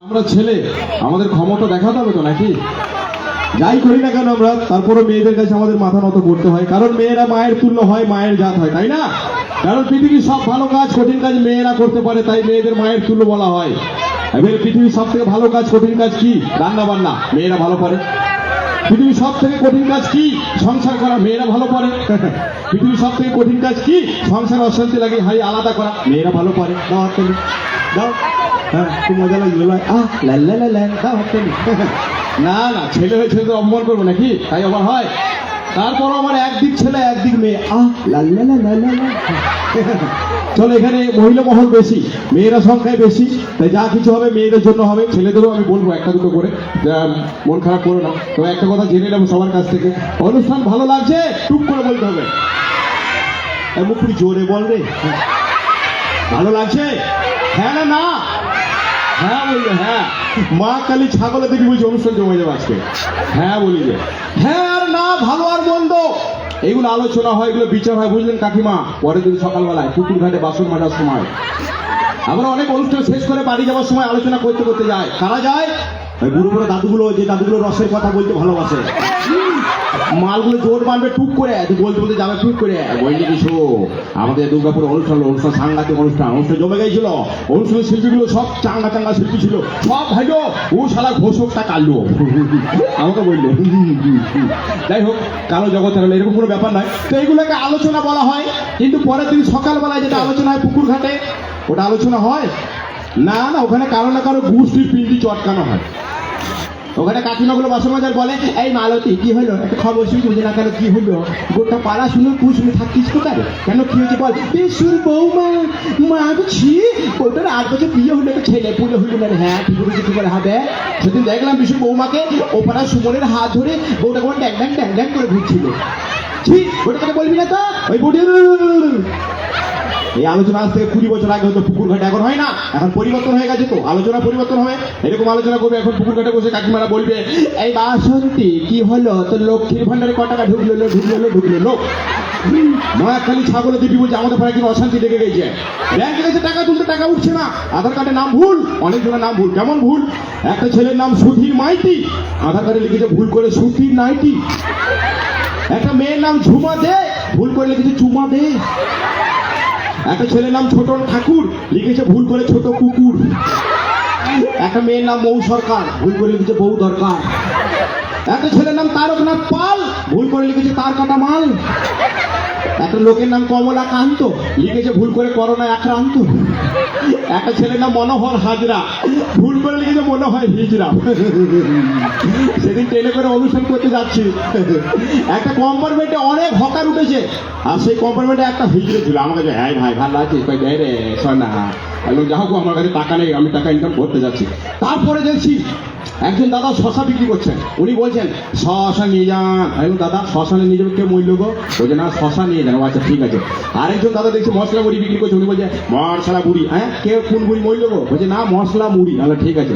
আমরা ছেলে, আমাদের ক্ষমতা দেখাতে হবে তো নাকি? যাই করি না কেন আমরা, তারপরে মেয়েদের কাছে আমাদের মাথা নত করতে হয়, কারণ মেয়েরা মায়ের তুল্য হয়, মায়ের জাত হয়, তাই না? কারণ পৃথিবীর সব ভালো কাজ, কঠিন কাজ মেয়েরা করতে পারে, তাই মেয়েদের মায়ের তুল্য বলা হয়। এবার পৃথিবীর সব থেকে ভালো কাজ, কঠিন কাজ কি? রান্না বান্না, মেয়েরা ভালো পারে। পৃথিবীর সব থেকে কঠিন কাজ কি? সংসার করা, মেয়েরা ভালো পারে। পৃথিবীর সব থেকে কঠিন কাজ কি? সংসার অশান্তি লাগে হাই আলাদা করা, মেয়েরা ভালো পারে। দাও হাত তালি, দাও। হ্যাঁ, খুব মজা লাগলো। দাও হাত তালি। না না, ছেলে হয়ে ছেলেদের অপমান করবো নাকি? তাই আবার হয়? তারপর আমার একদিক ছেলে একদিক মেয়ে, চলো এখানে মহিলা মহল বেশি, মেয়েরা সংখ্যায় বেশি, তাই যা কিছু হবে মেয়েদের জন্য হবে। ছেলেদেরও আমি বলবো একটা দুটো করে, মন খারাপ করো না। তো একটা কথা জেনে নেবো সবার কাছ থেকে, অনুষ্ঠান ভালো লাগছে টুক করে বলতে হবে। মুখ পুরি জোরে বল রে, ভালো লাগছে? হ্যাঁ না না? হ্যাঁ বলবে। হ্যাঁ, মা কালী ছাগলে দেখি বলছি অনুষ্ঠান জমে যাবে আজকে। হ্যাঁ বলি যে হ্যাঁ আর না, ভালো আর মন্দ এগুলো আলোচনা হয়, এগুলো বিচার হয়, বুঝলেন কাকিমা? পরের দিন সকালবেলায় পুকুর ঘাটে বাসন মাজার সময়, আমরা অনেক অনুষ্ঠান শেষ করে বাড়ি যাওয়ার সময় আলোচনা করতে করতে যায়। কারা যায়? ওই বুড়ো বুড়ো দাদুগুলো, যে দাদুগুলো রসের কথা বলতে ভালোবাসে। মালগুলো জোর মারবে টুক করে, তুই বলতে বলতে যাবে টুক করে, বললি কিছু আমাদের দুর্গাপুর অনুষ্ঠান সাংঘাতিক অনুষ্ঠান জমে গেছিল। অনুষ্ঠানের শিল্পীগুলো সব চাঙ্গা চাঙ্গা শিল্পী ছিল, সব ভাইলো ও শালা ঘোষকটা কালো আমাকে বললো। যাই হোক, কালো জগতের হলো এরকম কোনো ব্যাপার নয়। তো এইগুলোকে আলোচনা বলা হয়, কিন্তু পরের দিন সকালবেলায় যেটা আলোচনা হয় পুকুর ঘাটে, ওটা আলোচনা হয় না। না, ওখানে কারো না কারো গুষ্টির পিন্ডি চটকানো হয়। ওখানে কাকিমাগুলো বাসন মাজার বলে, এই মালতী কি হলো, একটা খবর শুনি, বুঝে না কেন কি হলো? গোটা পাড়া শুনে শুনে থাকতিস কোথায়? কেন কি হয়েছে বল? বিশুর বৌমা মারছি, ওটার 8 বছর বিয়ে হলো, একটা ছেলে পুলে হইল না। হ্যাঁ ঠিক বলেছি, কি করে হবে? সেদিন দেখলাম বিশুর বৌমাকে ও পাড়া সুমনের হাত ধরে বউটা কেমন ড্যাং ড্যাং ড্যাং ড্যাং করে ঘুরছিল। ঠিক ওটা কথা বলবি না তো? ওই বউটি এই আলোচনা আজ থেকে 20 বছর আগে হতো পুকুর ঘাটে, এখন হয় না। এখন পরিবর্তন হয়ে গেছে, তো আলোচনা পরিবর্তন হবে। এরকম আলোচনা করবে এখন পুকুর ঘাটে বসে, কাকিমারা বলবে, এই বাসন্তী কি হলো তোর, লক্ষ্মীর ভান্ডারে ক টাকা ঢুকলো নয়াখালী ছাগলে দিবি বলছে আমাদের পাড়ায় কিন্তু অশান্তি লেগে গেছে। ব্যাংকে গেছে টাকা তুলতে, টাকা উঠছে না। আধার কার্ডে নাম ভুল, অনেকজনের নাম ভুল। কেমন ভুল? একটা ছেলের নাম সুধীর মাইতি, আধার কার্ডে লিখেছে ভুল করে সুধীর নাইটি। একটা মেয়ের নাম ঝুমা দে, ভুল করে লিখেছে চুমা দে। একটা ছেলের নাম ছোট ঠাকুর, লিখেছে ভুল করে ছোট কুকুর। একটা মেয়ের নাম মৌ সরকার, ভুল করে লিখেছে বউ দরকার। একটা ছেলের নাম তারকনাথ পাল, ভুল করে লিখেছে তার কাটা মাল। একটা লোকের নাম কমলা কান্ত, লিখেছে ভুল করে করোনায় আক্রান্ত। একটা ছেলের নাম মনোহর হাজরা, ভুল করে লিখেছে মনে হয় হিজরা। সেদিন ট্রেনে করে অনুষ্ঠান করতে যাচ্ছি, একটা কম্পার্টমেন্টে অনেক হকার উঠেছে, আর সেই কম্পার্টমেন্টে একটা হিজড়ে ছিল। আমাকে যে হ্যাঁ ভাই ভালো আছে, কই দেয় রে সোনা। যা হোক, আমার কাছে টাকা নেই, আমি টাকা ইনকাম করতে যাচ্ছি। তারপরে দেখছি একজন দাদা শশা বিক্রি করছেন, উনি বলছেন শশা নিয়ে যান। দাদা শশা নিয়ে যাবে, কেউ মূল্য গো? বলছে না শশা নিয়ে যান। আচ্ছা ঠিক আছে। আরেকজন দাদা দেখছি মশলা মুড়ি বিক্রি করছে, উনি বলছে মশলা মুড়ি। হ্যাঁ, কেউ কোন মুড়ি মূল্য গো? বলছে না মশলা মুড়ি। আচ্ছা ঠিক আছে।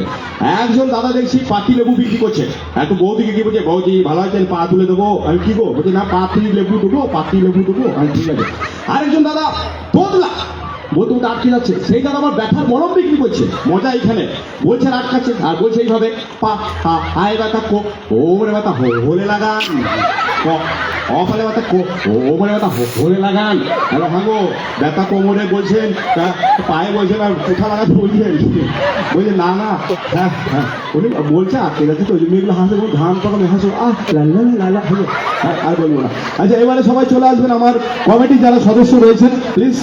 একজন দাদা দেখছি পাতি লেবু বিক্রি করছে, একটু বৌদিকে কি বলছে, বৌদি ভালো আছেন, পা তুলে দেবো। আমি কি গো? বলছে না পাতি লেবু দেবো, পাতি লেবু দেবো। আচ্ছা ঠিক আছে। আরেকজন দাদা বদলা বোতলটা আটকে যাচ্ছে, সেই দাদা আমার ব্যথার মলম বিক্রি করছে। মজা এইখানে, বলছে আটকাচ্ছে আর বলছে এইভাবে পা আয় ব্যথা কো ও মনে ব্যথা হলে লাগান, অফলে ব্যথা ও মনে ব্যথা হলে লাগান। হ্যালো হাগো, ব্যথা কোমরে বলছেন, পায়ে বলছেন, আর কোথা লাগাতে বলছেন? বলছে না না। হ্যাঁ হ্যাঁ, উনি বলছে আটকে যাচ্ছে, তো ওই জন্য এগুলো হাসে, ধান পাকানো হাসো লাল্লা হাসো। আর বলবো না। আচ্ছা, এবারে সবাই চলে আসবেন, আমার কমিটি যারা সদস্য রয়েছেন প্লিজ।